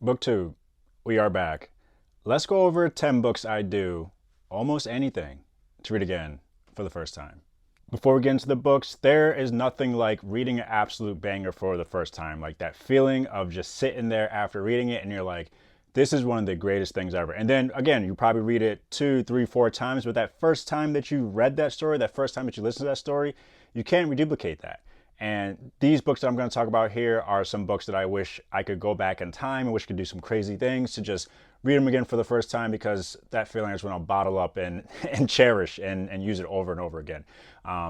Booktube, we are back. Let's go over 10 books I do almost anything to read again for the first time. Before we get into the books, there is nothing like reading an absolute banger for the first time. Like that feeling of just sitting there after reading it and you're like, this is one of the greatest things ever. And then again, you probably read it two, three, four times, but that first time that you read that story, that first time that you listen to that story, you can't reduplicate that. And these books that I'm going to talk about here are some books that I wish I could go back in time and wish I could do some crazy things to just read them again for the first time, because that feeling is when I'll bottle up and, and cherish and use it over and over again.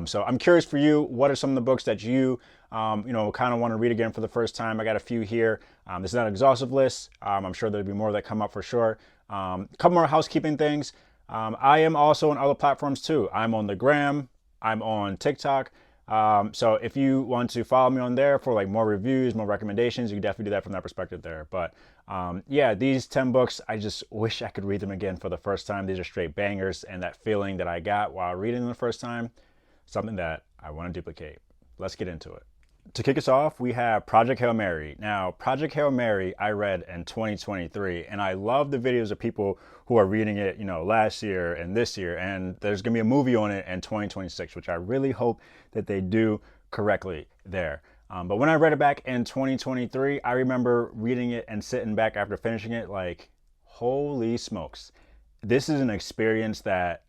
So I'm curious for you, what are some of the books that you, kind of want to read again for the first time? I got a few here. This is not an exhaustive list. I'm sure there'll be more that come up for sure. A couple more housekeeping things. I am also on other platforms too. I'm on the gram. I'm on TikTok. So if you want to follow me on there for like more reviews, more recommendations, you can definitely do that from that perspective there. But yeah, these 10 books, I just wish I could read them again for the first time. These are straight bangers, and that feeling that I got while reading them the first time, something that I want to duplicate. Let's get into it. To kick us off, we have Project Hail Mary. Now, Project Hail Mary, I read in 2023, and I love the videos of people who are reading it, last year and this year, and there's going to be a movie on it in 2026, which I really hope that they do correctly there. But when I read it back in 2023, I remember reading it and sitting back after finishing it like, holy smokes. This is an experience that,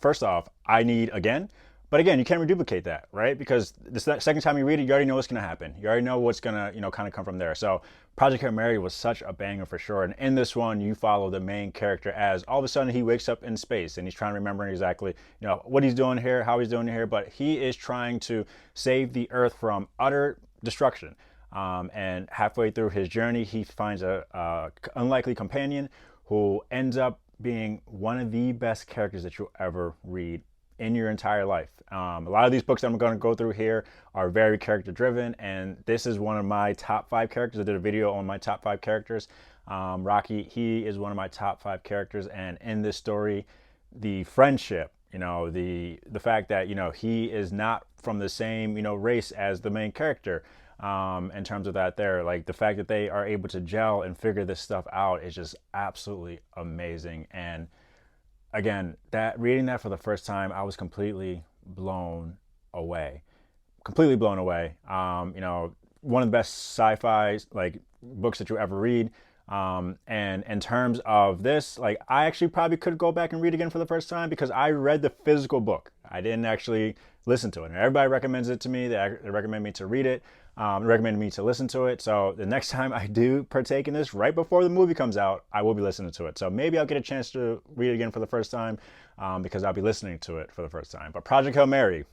first off, I need again. But again, you can't reduplicate that, right? Because the second time you read it, you already know what's going to happen. You already know what's going to, kind of come from there. So Project Hail Mary was such a banger for sure. And in this one, you follow the main character as all of a sudden he wakes up in space and he's trying to remember exactly, what he's doing here, how he's doing here. But he is trying to save the Earth from utter destruction. And halfway through his journey, he finds a unlikely companion who ends up being one of the best characters that you'll ever read in your entire life. A lot of these books that I'm going to go through here are very character driven, and this is one of my top 5 characters. I did a video on my top 5 characters. Rocky, he is one of my top 5 characters, and in this story, the friendship, the fact that he is not from the same race as the main character. In terms of that, there, like the fact that they are able to gel and figure this stuff out is just absolutely amazing. And again, that reading that for the first time, I was completely blown away. Completely blown away. One of the best sci-fi like books that you ever read. And in terms of this, like I actually probably could go back and read again for the first time because I read the physical book. I didn't actually listen to it. And everybody recommends it to me. They recommend me to read it. Recommend me to listen to it. So the next time I do partake in this, right before the movie comes out, I will be listening to it. So maybe I'll get a chance to read it again for the first time because I'll be listening to it for the first time. But Project Hail Mary,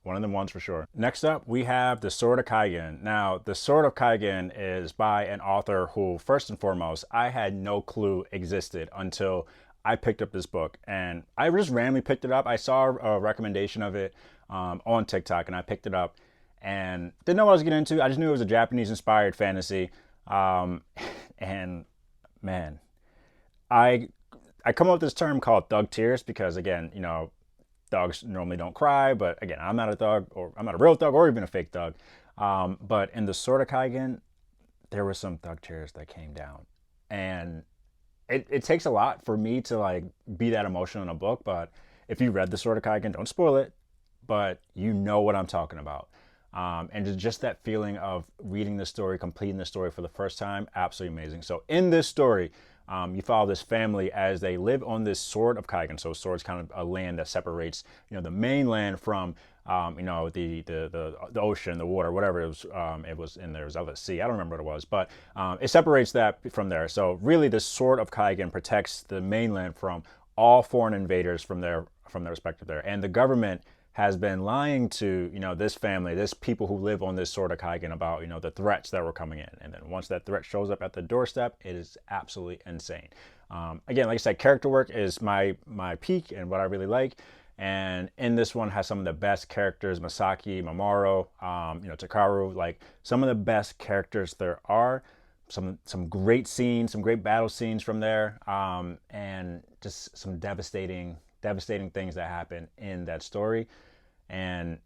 one of them ones for sure. Next up, we have The Sword of Kaigen. Now, The Sword of Kaigen is by an author who, first and foremost, I had no clue existed until I picked up this book. And I just randomly picked it up. I saw a recommendation of it on TikTok, and I picked it up and didn't know what I was getting into. I just knew it was a Japanese-inspired fantasy. And man, I come up with this term called thug tears because, again, thugs normally don't cry, but again, I'm not a thug, or I'm not a real thug, or even a fake thug. But in The Sword of Kaigen, there were some thug tears that came down, and it takes a lot for me to like be that emotional in a book. But if you read The Sword of Kaigen, don't spoil it, but you know what I'm talking about. And just that feeling of reading the story, completing the story for the first time, absolutely amazing. So in this story, you follow this family as they live on this Sword of Kaigen. So Sword's kind of a land that separates, the mainland from, the ocean, the water, whatever it was in there. It was out at sea. I don't remember what it was, but it separates that from there. So really, the Sword of Kaigen protects the mainland from all foreign invaders from their respective there, and the government has been lying to this family, this people who live on this Sword of Kaigen about the threats that were coming in, and then once that threat shows up at the doorstep, it is absolutely insane. Again, like I said, character work is my peak and what I really like, and in this one has some of the best characters: Masaki, Mamoru, Takaru, like some of the best characters there are. Some great scenes, some great battle scenes from there, and just some devastating things that happen in that story. And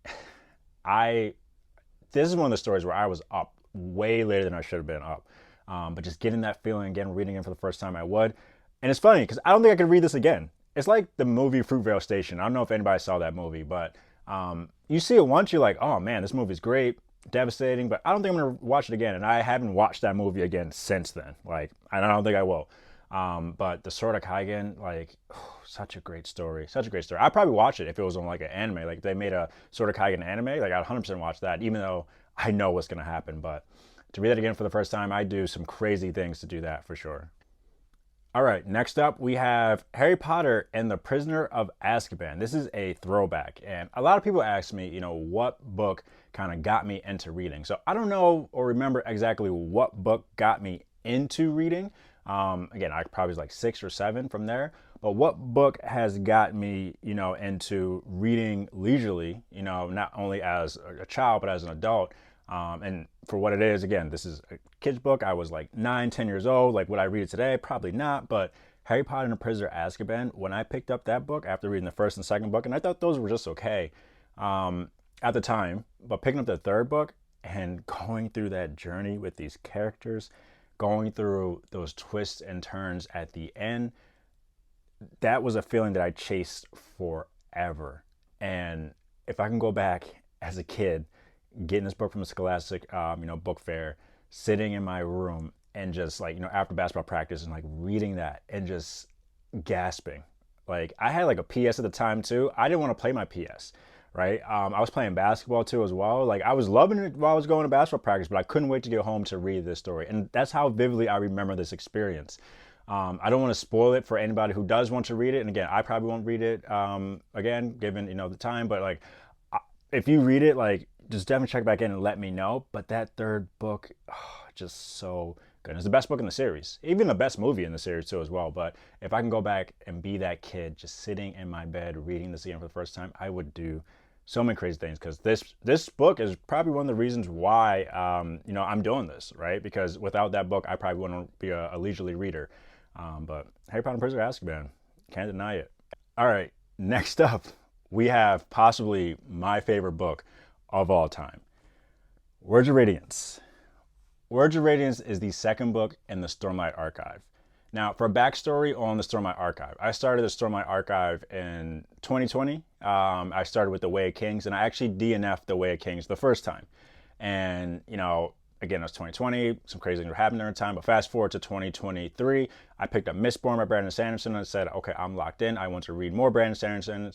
this is one of the stories where I was up way later than I should have been up. But just getting that feeling again, reading it for the first time, I would. And it's funny because I don't think I could read this again. It's like the movie Fruitvale Station. I don't know if anybody saw that movie, but you see it once, you're like, oh man, this movie's great, devastating, but I don't think I'm gonna watch it again. And I haven't watched that movie again since then. Like, and I don't think I will. But the Sword of Kaigen, like, such a great story. Such a great story. I'd probably watch it if it was on like an anime. Like, they made a Sword of Kaigen anime. Like, I'd 100% watch that, even though I know what's gonna happen. But to read that again for the first time, I do some crazy things to do that for sure. All right, next up we have Harry Potter and the Prisoner of Azkaban. This is a throwback, and a lot of people ask me, what book kind of got me into reading. So I don't know or remember exactly what book got me into reading. Again, I probably was like 6 or 7 from there. But what book has got me, into reading leisurely, not only as a child, but as an adult. And for what it is, again, this is a kid's book. I was like 9, 10 years old. Like, would I read it today? Probably not. But Harry Potter and the Prisoner of Azkaban, when I picked up that book after reading the first and second book, and I thought those were just okay at the time, but picking up the third book and going through that journey with these characters, going through those twists and turns at the end, that was a feeling that I chased forever. And if I can go back as a kid, getting this book from a Scholastic, book fair, sitting in my room and just like, after basketball practice and like reading that and just gasping. Like, I had like a PS at the time too. I didn't want to play my PS, right? I was playing basketball too as well. Like, I was loving it while I was going to basketball practice, but I couldn't wait to get home to read this story. And that's how vividly I remember this experience. I don't want to spoil it for anybody who does want to read it. And again, I probably won't read it again, given, the time. But like, if you read it, like, just definitely check back in and let me know. But that third book, just so good. It's the best book in the series, even the best movie in the series too as well. But if I can go back and be that kid just sitting in my bed reading this again for the first time, I would do so many crazy things, because this book is probably one of the reasons why I'm doing this, right? Because without that book, I probably wouldn't be a leisurely reader. But Harry Potter and Prisoner of Azkaban, can't deny it. All right, next up, we have possibly my favorite book of all time, Words of Radiance. Words of Radiance is the second book in the Stormlight Archive. Now, for a backstory on the Stormlight Archive, I started the Stormlight Archive in 2020. I started with The Way of Kings, and I actually DNF'd The Way of Kings the first time. And, again, it was 2020. Some crazy things were happening during the time. But fast forward to 2023, I picked up Mistborn by Brandon Sanderson and said, okay, I'm locked in. I want to read more Brandon Sanderson.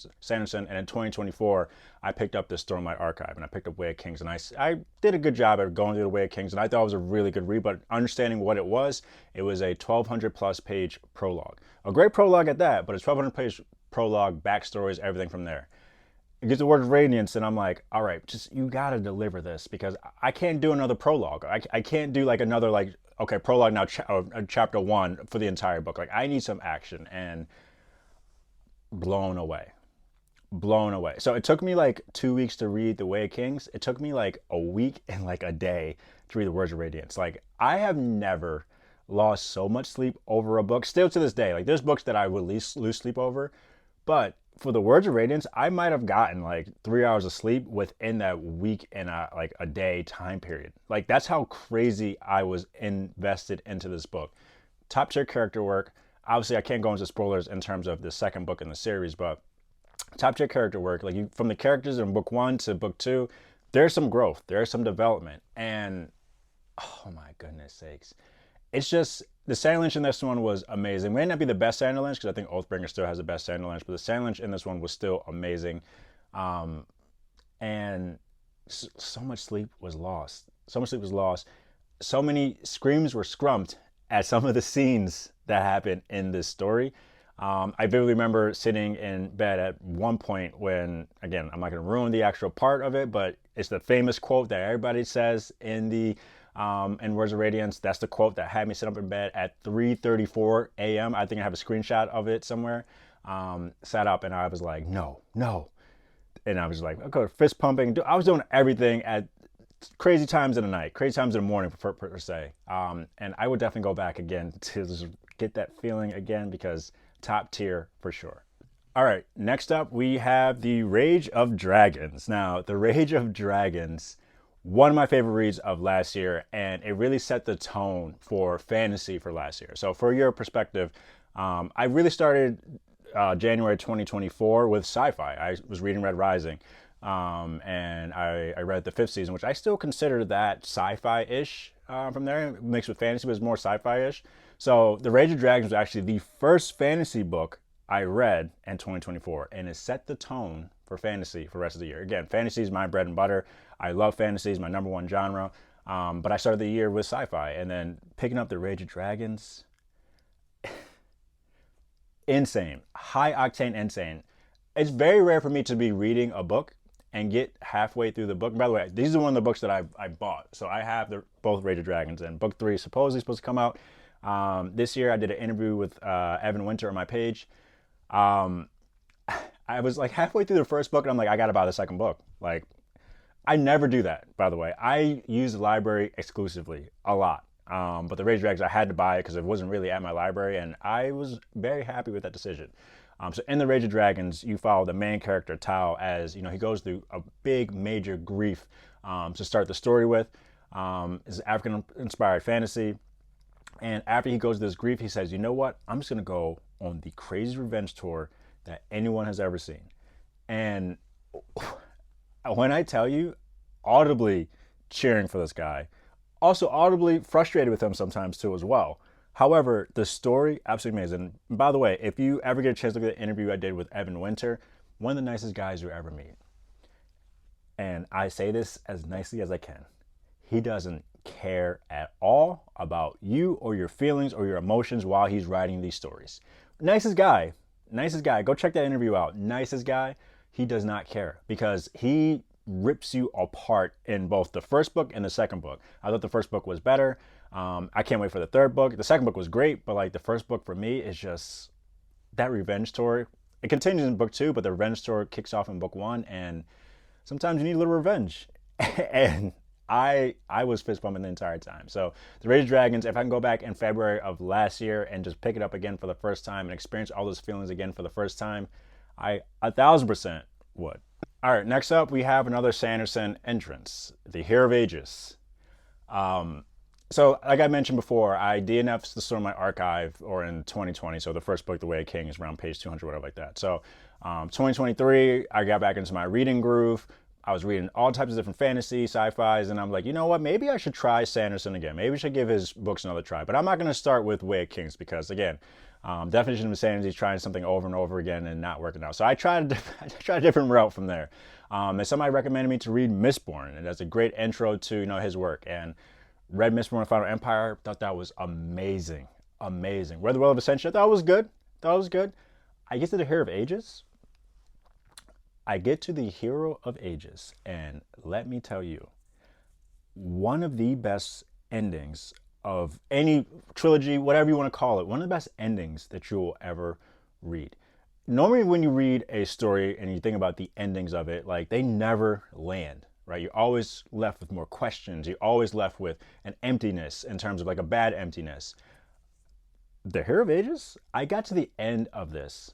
And in 2024, I picked up the Stormlight Archive, and I picked up Way of Kings. And I did a good job at going through the Way of Kings, and I thought it was a really good read. But understanding what it was a 1,200 plus page prologue. A great prologue at that, but it's 1,200 page prologue, backstories, everything from there. It gets the Word of Radiance, and I'm like, all right, you gotta deliver this, because I can't do another prologue. I can't do like another prologue now, chapter 1 for the entire book. Like, I need some action, and blown away. So it took me like 2 weeks to read The Way of Kings. It took me like a week and like a day to read the Words of Radiance. Like, I have never lost so much sleep over a book. Still to this day, like, there's books that I would lose sleep over, but for the Words of Radiance, I might have gotten like 3 hours of sleep within that week and a day time period. Like, that's how crazy I was invested into this book. Top tier character work. Obviously, I can't go into spoilers in terms of the second book in the series, but top tier character work. Like, from the characters in book 1 to book 2, there's some growth, there's some development, and oh my goodness sakes, it's just, the Sand Lynch in this one was amazing. May not be the best Sand Lynch, because I think Oathbringer still has the best Sand Lynch, but the Sand Lynch in this one was still amazing. And so much sleep was lost. So many screams were scrumped at some of the scenes that happened in this story. I vividly remember sitting in bed at one point when, again, I'm not going to ruin the actual part of it, but it's the famous quote that everybody says in Words of Radiance. That's the quote that had me sit up in bed at 3:34 a.m. I think I have a screenshot of it somewhere. Sat up and I was like, no. And I was like, okay, fist pumping. I was doing everything at crazy times in the night, crazy times in the morning, per se. And I would definitely go back again to just get that feeling again, because top tier for sure. All right, next up we have The Rage of Dragons. Now, The Rage of Dragons one of my favorite reads of last year, and it really set the tone for fantasy for last year. So for your perspective, I really started January 2024 with sci-fi. I was reading Red Rising, and I read the 5th season, which I still consider that sci-fi-ish from there, mixed with fantasy, but it's more sci-fi-ish. So The Rage of Dragons was actually the first fantasy book I read in 2024, and it set the tone for fantasy for the rest of the year. Again, fantasy is my bread and butter. I love fantasy, it's my number one genre. But I started the year with sci-fi, and then picking up The Rage of Dragons, insane, high octane, insane. It's very rare for me to be reading a book and get halfway through the book. By the way, these are one of the books that I bought. So I have both Rage of Dragons, and book 3 is supposedly supposed to come out this year. I did an interview with Evan Winter on my page. I was like halfway through the first book, and I'm like, I gotta buy the second book. Like, I never do that, by the way. I use the library exclusively a lot. But The Rage of Dragons, I had to buy it because it wasn't really at my library, and I was very happy with that decision. So in The Rage of Dragons, you follow the main character, Tao, as he goes through a big, major grief to start the story with. It's African-inspired fantasy. And after he goes through this grief, he says, you know what? I'm just going to go on the craziest revenge tour that anyone has ever seen. And when I tell you, audibly cheering for this guy, also audibly frustrated with him sometimes too as well. However, the story, absolutely amazing. And by the way, if you ever get a chance to look at the interview I did with Evan Winter, one of the nicest guys you ever meet. And I say this as nicely as I can. He doesn't care at all about you or your feelings or your emotions while he's writing these stories. Nicest guy. Go check that interview out. Nicest guy. He does not care because he rips you apart in both the first book and the second book. I thought the first book was better. I can't wait for the third book. The second book was great, but like the first book for me is just that revenge story. It continues in book 2, but the revenge story kicks off in book 1, and sometimes you need a little revenge. And I was fist bumping the entire time. So The Rage of Dragons, if I can go back in February of last year and just pick it up again for the first time and experience all those feelings again for the first time, I 1,000% would. All right, next up we have another Sanderson entrance, The Hero of Ages. So like I mentioned before, I DNF'd the story in my archive or in 2020. So the first book, The Way of King, is around page 200, whatever like that. So 2023, I got back into my reading groove. I was reading all types of different fantasy, sci-fis, and I'm like, you know what? Maybe I should try Sanderson again. Maybe I should give his books another try. But I'm not going to start with Way of Kings because, again, definition of insanity is trying something over and over again and not working out. So I tried a different route from there. And somebody recommended me to read Mistborn, and that's a great intro to his work. And read Mistborn: Final Empire. Thought that was amazing. Read The Well of Ascension. Thought it was good. I get to The Hero of Ages. And let me tell you, one of the best endings of any trilogy, whatever you want to call it, one of the best endings that you will ever read. Normally when you read a story and you think about the endings of it, like they never land, right? You're always left with more questions. You're always left with an emptiness in terms of like a bad emptiness. The Hero of Ages, I got to the end of this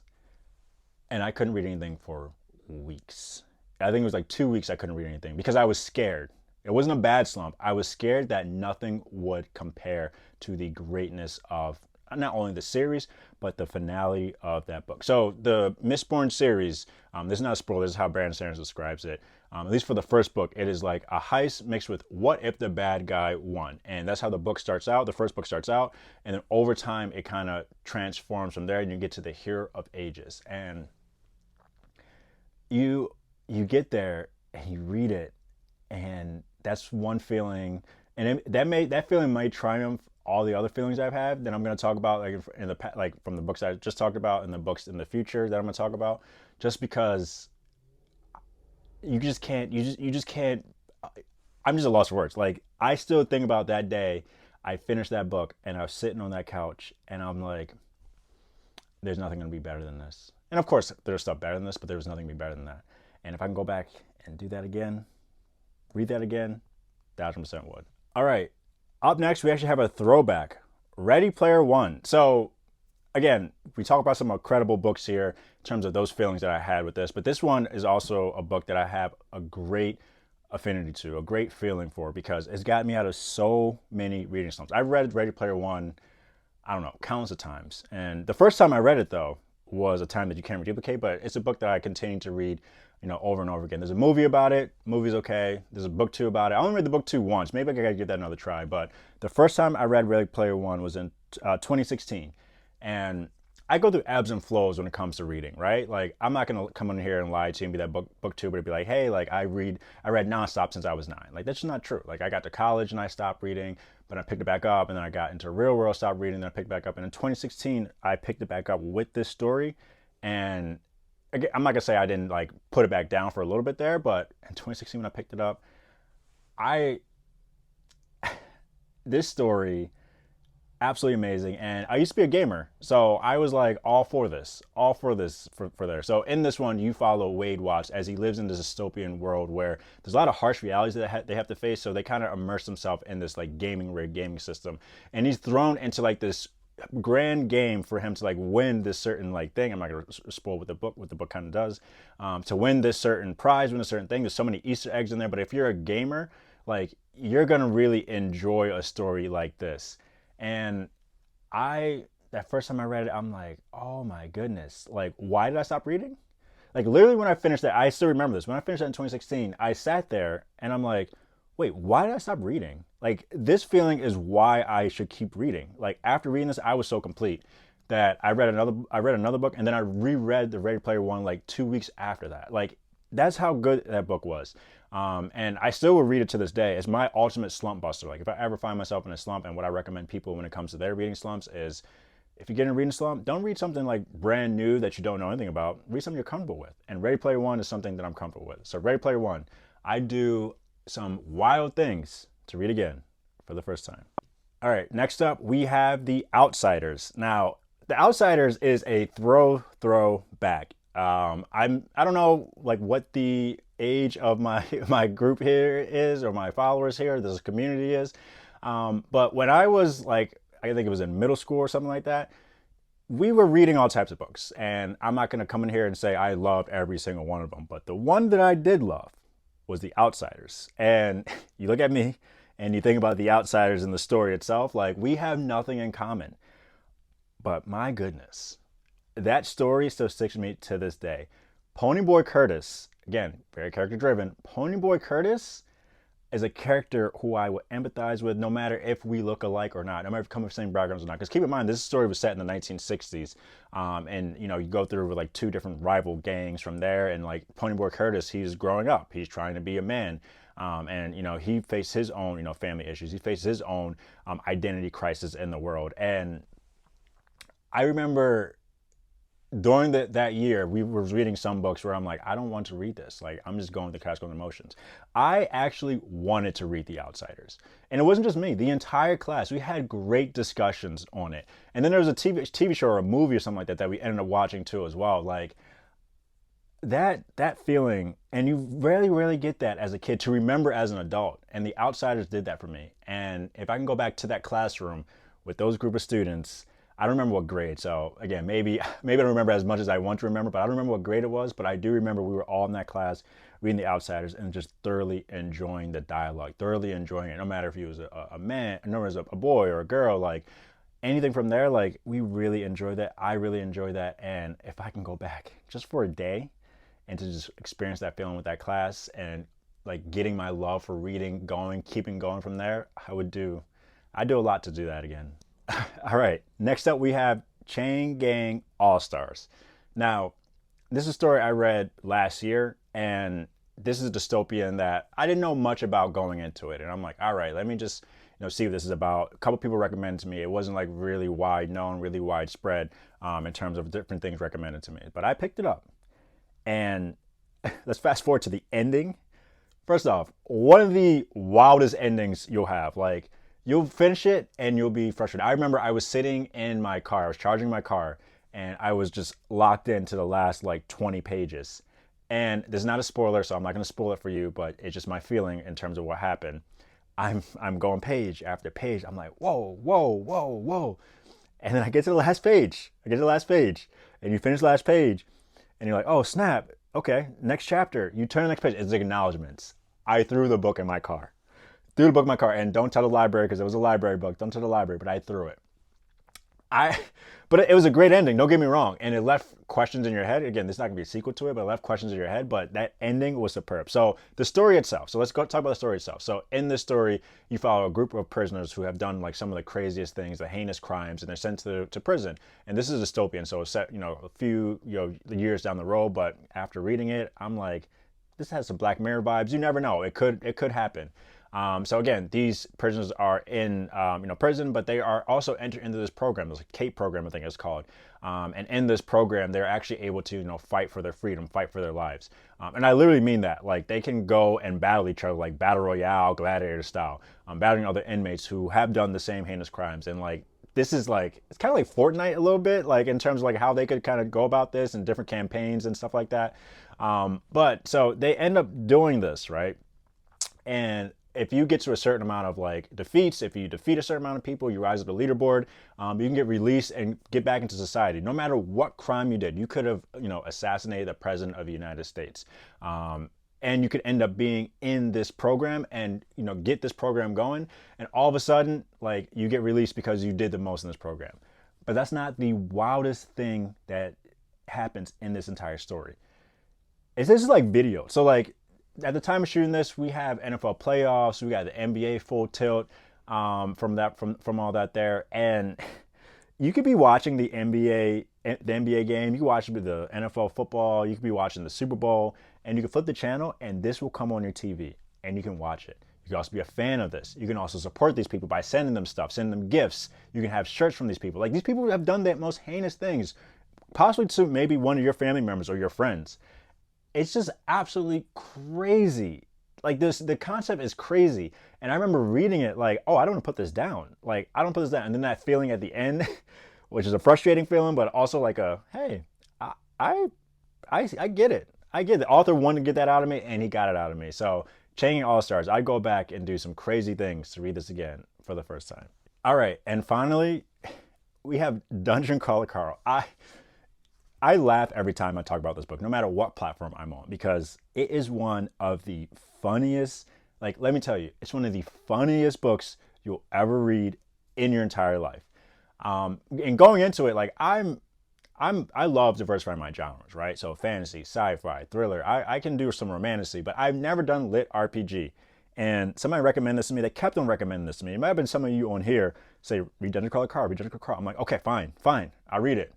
and I couldn't read anything for weeks. I think it was like 2 weeks I couldn't read anything because I was scared. It wasn't a bad slump. I was scared that nothing would compare to the greatness of not only the series, but the finale of that book. So the Mistborn series, this is not a spoiler, this is how Brandon Sanderson describes it. At least for the first book, it is like a heist mixed with what if the bad guy won? And that's how the book starts out. The first book starts out, and then over time, it kind of transforms from there, and you get to the Hero of Ages. And you get there and you read it, and that's one feeling, and that feeling might triumph all the other feelings I've had that I'm going to talk about, like from the books I just talked about and the books in the future that I'm going to talk about, just because you just can't. I'm just a lost for words. Like I still think about that day I finished that book and I was sitting on that couch and I'm like, there's nothing going to be better than this. And of course, there's stuff better than this, but there was nothing to be better than that. And if I can go back and do that again, read that again, 1,000% would. All right, up next, we actually have a throwback, Ready Player One. So again, we talk about some incredible books here in terms of those feelings that I had with this, but this one is also a book that I have a great affinity to, a great feeling for, because it's got me out of so many reading slumps. I've read Ready Player One, I don't know, countless of times. And the first time I read it, though, was a time that you can't duplicate, but it's a book that I continue to read, over and over again. There's a movie about it. Movie's okay. There's a book two about it. I only read the book two once. Maybe I gotta give that another try. But the first time I read Ready Player One was in 2016. And I go through ebbs and flows when it comes to reading, right? Like, I'm not gonna come in here and lie to you and be that booktuber to be like, hey, like I read nonstop since I was 9. Like, that's just not true. Like, I got to college and I stopped reading, but I picked it back up, and then I got into real world, stopped reading, then I picked it back up. And in 2016, I picked it back up with this story. And again, I'm not gonna say I didn't like put it back down for a little bit there, but in 2016 when I picked it up, this story, absolutely amazing. And I used to be a gamer, so I was like all for this for there. So in this one, you follow Wade Watts as he lives in this dystopian world where there's a lot of harsh realities that they have to face. So they kind of immerse themselves in this like gaming system, and he's thrown into like this grand game for him to like win this certain like thing. I'm not gonna spoil what the book kind of does, to win this certain prize, win a certain thing. There's so many Easter eggs in there, but if you're a gamer, like, you're gonna really enjoy a story like this. And that first time I read it, I'm like, oh my goodness, like, why did I stop reading? Like, literally when I finished that, I still remember this. When I finished that in 2016, I sat there and I'm like, wait, why did I stop reading? Like, this feeling is why I should keep reading. Like, after reading this, I was so complete that I read another book, and then I reread the Ready Player One like 2 weeks after that. Like, that's how good that book was. And I still will read it to this day. It's my ultimate slump buster. Like, if I ever find myself in a slump, and what I recommend people when it comes to their reading slumps is, if you get in a reading slump, don't read something like brand new that you don't know anything about. Read something you're comfortable with. And Ready Player One is something that I'm comfortable with. So Ready Player One, I do some wild things to read again for the first time. All right, next up we have The Outsiders. Now, The Outsiders is a throwback. I don't know like what the age of my group here is, or my followers here, this community is. But when I was like, I think it was in middle school or something like that, we were reading all types of books. And I'm not going to come in here and say I love every single one of them, but the one that I did love was The Outsiders. And you look at me and you think about The Outsiders and the story itself, like, we have nothing in common. But my goodness, that story still sticks with me to this day. Ponyboy Curtis, again, very character driven. Ponyboy Curtis is a character who I would empathize with, no matter if we look alike or not, no matter if we come from the same backgrounds or not. Because keep in mind, this story was set in the 1960s, and you go through with like 2 different rival gangs from there. And like Ponyboy Curtis, he's growing up, he's trying to be a man, and he faced his own family issues, he faced his own identity crisis in the world. And I remember during that year, we were reading some books where I'm like, I don't want to read this. Like, I'm just going with the classical emotions. I actually wanted to read The Outsiders. And it wasn't just me. The entire class, we had great discussions on it. And then there was a TV show or a movie or something like that we ended up watching too as well. Like, that feeling, and you rarely get that as a kid to remember as an adult. And The Outsiders did that for me. And if I can go back to that classroom with those group of students, I don't remember what grade, so again, maybe I don't remember as much as I want to remember, but I don't remember what grade it was, but I do remember we were all in that class reading The Outsiders and just thoroughly enjoying the dialogue, thoroughly enjoying it, no matter if he was a man, no matter if a boy or a girl, like anything from there, like we really enjoyed that. I really enjoyed that, and if I can go back just for a day and to just experience that feeling with that class and like getting my love for reading going, keeping going from there, I'd do a lot to do that again. All right, next up we have Chain Gang All-Stars. Now, this is a story I read last year, and this is a dystopian that I didn't know much about going into it. And I'm like, all right, let me just see what this is about. A couple people recommended to me. It wasn't like really wide known, really widespread in terms of different things recommended to me. But I picked it up. And let's fast forward to the ending. First off, one of the wildest endings you'll have. Like, you'll finish it and you'll be frustrated. I remember I was sitting in my car, I was charging my car, and I was just locked into the last like 20 pages. And this is not a spoiler, so I'm not gonna spoil it for you, but it's just my feeling in terms of what happened. I'm going page after page. I'm like, whoa. And then I get to the last page. And you finish the last page and you're like, oh snap, okay, next chapter. You turn to the next page, it's acknowledgments. I threw the book in my car. Threw the book in my car, and don't tell the library because it was a library book. Don't tell the library, but I threw it. I, but it was a great ending. Don't get me wrong, and it left questions in your head. Again, there's not gonna be a sequel to it, but it left questions in your head. But that ending was superb. So the story itself. So let's go talk about the story itself. So in this story, you follow a group of prisoners who have done like some of the craziest things, the heinous crimes, and they're sent to prison. And this is dystopian, so it's set a few years down the road. But after reading it, I'm like, this has some Black Mirror vibes. You never know. It could happen. So again, these prisoners are in prison, but they are also entered into this program. There's a CAPE program, I think it's called. And in this program, they're actually able to fight for their freedom, fight for their lives. And I literally mean that. Like they can go and battle each other, like battle royale, gladiator style, battling other inmates who have done the same heinous crimes. And like this is like it's kind of like Fortnite a little bit, like in terms of like how they could kind of go about this and different campaigns and stuff like that. But so they end up doing this, right? And if you get to a certain amount of like defeats, if you defeat a certain amount of people, you rise up the leaderboard, you can get released and get back into society. No matter what crime you did, you could have, assassinated the president of the United States. And you could end up being in this program and, get this program going. And all of a sudden, like you get released because you did the most in this program. But that's not the wildest thing that happens in this entire story. This is like video. So like, at the time of shooting this, we have NFL playoffs. We got the NBA full tilt from all that there, and you could be watching the NBA game. You can watch the NFL football. You could be watching the Super Bowl, and you can flip the channel, and this will come on your TV, and you can watch it. You can also be a fan of this. You can also support these people by sending them stuff, sending them gifts. You can have shirts from these people. Like these people have done the most heinous things, possibly to maybe one of your family members or your friends. It's just absolutely crazy. Like the concept is crazy. And I remember reading it like, oh, I don't want to put this down. Like, I don't put this down. And then that feeling at the end, which is a frustrating feeling, but also like hey, I get it. I get it. The author wanted to get that out of me and he got it out of me. So Chaining All-Stars, I'd go back and do some crazy things to read this again for the first time. All right. And finally, we have Dungeon Crawler Carl. I laugh every time I talk about this book, no matter what platform I'm on, because it is one of the funniest, like, let me tell you, it's one of the funniest books you'll ever read in your entire life. And going into it, like, I love diversifying my genres, right? So fantasy, sci-fi, thriller, I can do some romantasy, but I've never done lit RPG. And somebody recommended this to me. They kept on recommending this to me. It might have been some of you on here say, read Dungeon Crawler Carl, read Dungeon Crawler Carl. I'm like, okay, fine. I'll read it.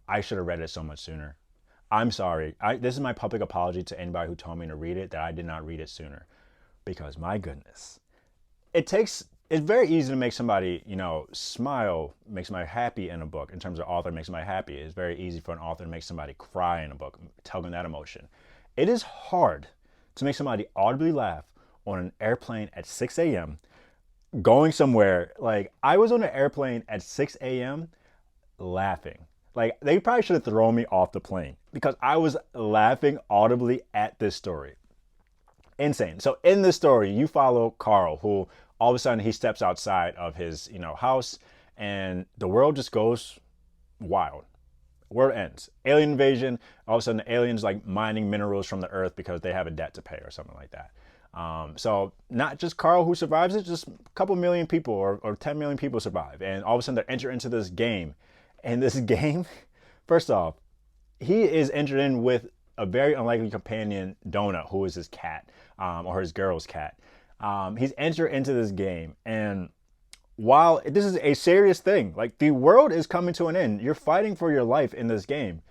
I should have read it so much sooner. I'm sorry. This is my public apology to anybody who told me to read it, that I did not read it sooner. Because my goodness, it's very easy to make somebody, smile, make somebody happy in a book. In terms of author makes somebody happy. It's very easy for an author to make somebody cry in a book, tell them that emotion. It is hard to make somebody audibly laugh on an airplane at 6 a.m. going somewhere. Like, I was on an airplane at 6 a.m. laughing. Like, they probably should have thrown me off the plane because I was laughing audibly at this story. Insane. So in this story, you follow Carl, who all of a sudden he steps outside of his, house, and the world just goes wild. World ends. Alien invasion. All of a sudden, the aliens like mining minerals from the earth because they have a debt to pay or something like that. So not just Carl who survives it, just a couple million people or 10 million people survive. And all of a sudden, they enter into this game. And this game, first off, he is entered in with a very unlikely companion, Donut, who is his cat, or his girl's cat. He's entered into this game, and while this is a serious thing, like the world is coming to an end, you're fighting for your life in this game.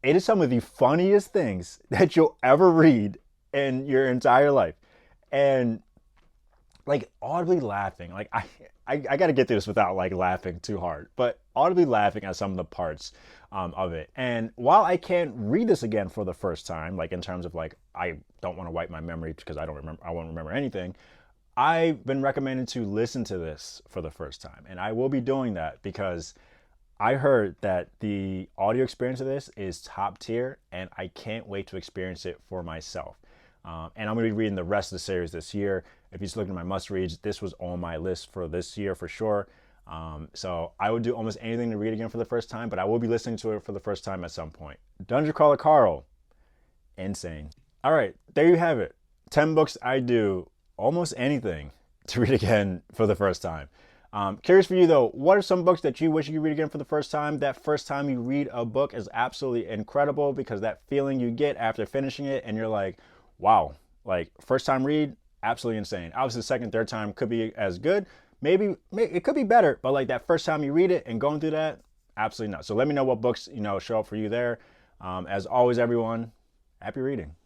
It is some of the funniest things that you'll ever read in your entire life. And like audibly laughing, like I got to get through this without like laughing too hard, but audibly laughing at some of the parts of it. And while I can't read this again for the first time, like in terms of like, I don't want to wipe my memory because I won't remember anything. I've been recommended to listen to this for the first time, and I will be doing that because I heard that the audio experience of this is top tier, and I can't wait to experience it for myself. And I'm going to be reading the rest of the series this year. If you're just looking at my must-reads, this was on my list for this year for sure. So I would do almost anything to read again for the first time, but I will be listening to it for the first time at some point. Dungeon Crawler Carl. Insane. All right, there you have it. 10 books I do almost anything to read again for the first time. Curious for you though, what are some books that you wish you could read again for the first time? That first time you read a book is absolutely incredible because that feeling you get after finishing it and you're like, wow, like first time read, absolutely insane. Obviously, the second, third time could be as good. Maybe it could be better, but like that first time you read it and going through that, absolutely not. So let me know what books, show up for you there. As always, everyone, happy reading.